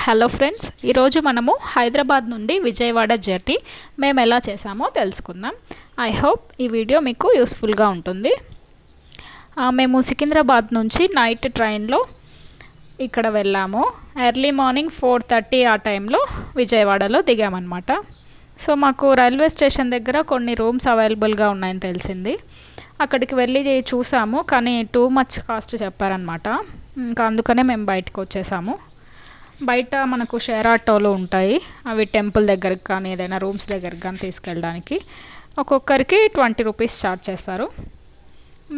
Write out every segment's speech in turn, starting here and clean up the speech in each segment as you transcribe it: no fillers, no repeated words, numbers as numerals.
Hello friends, ఈరోజు మనము హైదరాబాద్ నుండి విజయవాడ జర్నీ మేము ఎలా చేసామో తెలుసుకుందాం. ఐ హోప్ ఈ వీడియో మీకు యూస్ఫుల్గా ఉంటుంది. మేము సికింద్రాబాద్ నుంచి నైట్ ట్రైన్లో ఇక్కడ వెళ్ళాము. ఎర్లీ మార్నింగ్ 4:30 ఆ టైంలో విజయవాడలో దిగామన్నమాట. సో మాకు రైల్వే స్టేషన్ దగ్గర కొన్ని రూమ్స్ అవైలబుల్గా ఉన్నాయని తెలిసింది. అక్కడికి వెళ్ళి చూసాము, కానీ టూ మచ్ కాస్ట్ చెప్పారనమాట. ఇంకా అందుకనే మేము బయటకు వచ్చేసాము. బయట మనకు షేర్ ఆటోలు ఉంటాయి, అవి టెంపుల్ దగ్గరికి కానీ ఏదైనా రూమ్స్ దగ్గరికి కానీ తీసుకెళ్ళడానికి ఒక్కొక్కరికి 20 రూపీస్ ఛార్జ్ చేస్తారు.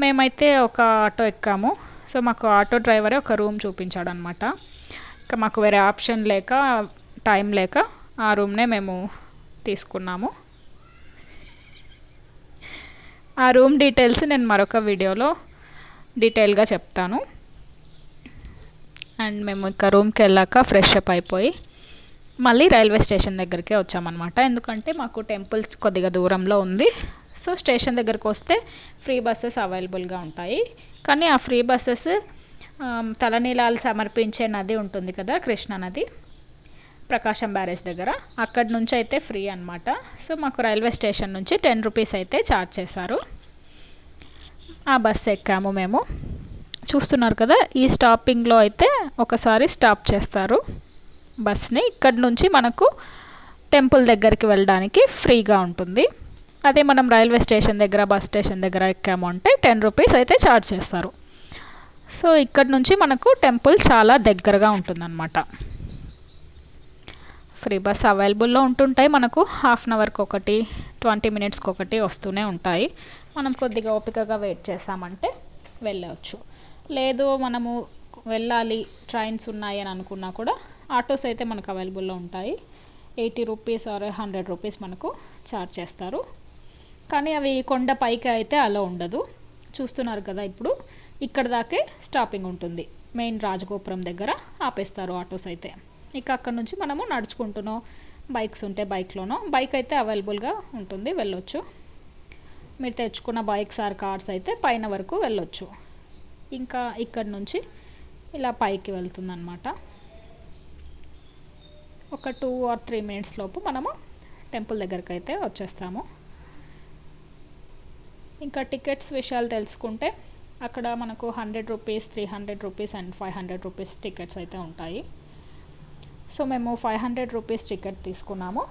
మేమైతే ఒక ఆటో ఎక్కాము. సో మాకు ఆటో డ్రైవరే ఒక రూమ్ చూపించాడు అనమాట. ఇంకా మాకు వేరే ఆప్షన్ లేక, టైం లేక ఆ రూమ్నే మేము తీసుకున్నాము. ఆ రూమ్ డీటెయిల్స్ నేను మరొక వీడియోలో డీటెయిల్గా చెప్తాను. అండ్ మేము ఇంకా రూమ్కి వెళ్ళాక ఫ్రెష్ అప్ అయిపోయి మళ్ళీ రైల్వే స్టేషన్ దగ్గరికే వచ్చామన్నమాట. ఎందుకంటే మాకు టెంపుల్ కొద్దిగా దూరంలో ఉంది. సో స్టేషన్ దగ్గరికి వస్తే ఫ్రీ బస్సెస్ అవైలబుల్గా ఉంటాయి. కానీ ఆ ఫ్రీ బస్సెస్ తలనీలాలు సమర్పించే నది ఉంటుంది కదా, కృష్ణా నది, ప్రకాశం బ్యారేజ్ దగ్గర, అక్కడి నుంచి అయితే ఫ్రీ అనమాట. సో మాకు రైల్వే స్టేషన్ నుంచి 10 రూపీస్ అయితే ఛార్జ్ చేశారు. ఆ బస్సు ఎక్కాము మేము. చూస్తున్నారు కదా, ఈ స్టాపింగ్లో అయితే ఒకసారి స్టాప్ చేస్తారు బస్ని. ఇక్కడి నుంచి మనకు టెంపుల్ దగ్గరికి వెళ్ళడానికి ఫ్రీగా ఉంటుంది. అదే మనం రైల్వే స్టేషన్ దగ్గర, బస్ స్టేషన్ దగ్గర ఎక్కాము అంటే 10 రూపీస్ అయితే ఛార్జ్ చేస్తారు. సో ఇక్కడి నుంచి మనకు టెంపుల్ చాలా దగ్గరగా ఉంటుందన్నమాట. ఫ్రీ బస్ అవైలబుల్లో ఉంటుంటాయి. మనకు హాఫ్ అన్ అవర్కి ఒకటి, 20 మినిట్స్కి ఒకటి వస్తూనే ఉంటాయి. మనం కొద్దిగా ఓపికగా వెయిట్ చేసామంటే వెళ్ళవచ్చు. లేదు మనము వెళ్ళాలి, ట్రైన్స్ ఉన్నాయి అని అనుకున్నా కూడా ఆటోస్ అయితే మనకు అవైలబుల్లో ఉంటాయి. 80 రూపీస్ ఆర్ 100 రూపీస్ మనకు ఛార్జ్ చేస్తారు. కానీ అవి కొండ పైకి అయితే అలా ఉండదు. చూస్తున్నారు కదా, ఇప్పుడు ఇక్కడ దాకే స్టాపింగ్ ఉంటుంది. మెయిన్ రాజగోపురం దగ్గర ఆపేస్తారు ఆటోస్ అయితే. ఇక అక్కడ నుంచి మనము నడుచుకుంటునో, బైక్స్ ఉంటే బైక్లోనో, బైక్ అయితే అవైలబుల్గా ఉంటుంది, వెళ్ళొచ్చు. మీరు తెచ్చుకున్న బైక్స్ ఆర్ కార్స్ అయితే పైన వరకు వెళ్ళొచ్చు. ఇంకా ఇక్కడ నుంచి ఇలా పైకి వెళ్తుందన్నమాట. ఒక 2 or 3 మినిట్స్ లోపు మనము టెంపుల్ దగ్గరికి అయితే వచ్చేస్తాము. ఇంకా టికెట్స్ విషయాలు తెలుసుకుంటే అక్కడ మనకు 100 rupees, 300 rupees and 500 rupees tickets అయితే ఉంటాయి. సో మేము 500 రూపీస్ టికెట్ తీసుకున్నాము.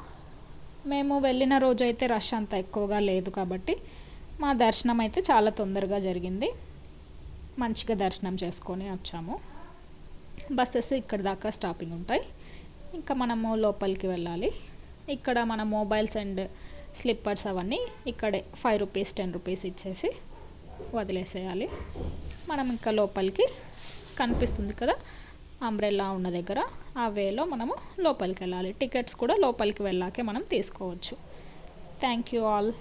మేము వెళ్ళిన రోజు అయితే రష్ అంత ఎక్కువగా లేదు కాబట్టి మా దర్శనం అయితే చాలా తొందరగా జరిగింది. మంచిగా దర్శనం చేసుకొని వచ్చాము. బస్సెస్ ఇక్కడ దాకా స్టాపింగ్ ఉంటాయి. ఇంకా మనము లోపలికి వెళ్ళాలి. ఇక్కడ మన మొబైల్స్ అండ్ స్లిప్పర్స్ అవన్నీ ఇక్కడే 5 రూపీస్, 10 రూపీస్ ఇచ్చేసి వదిలేసేయాలి. మనం ఇంకా లోపలికి కనిపిస్తుంది కదా అంబ్రెల్లా ఉన్న దగ్గర, ఆ వేలో మనము లోపలికి వెళ్ళాలి. టికెట్స్ కూడా లోపలికి వెళ్ళాకే మనం తీసుకోవచ్చు. Thank you all.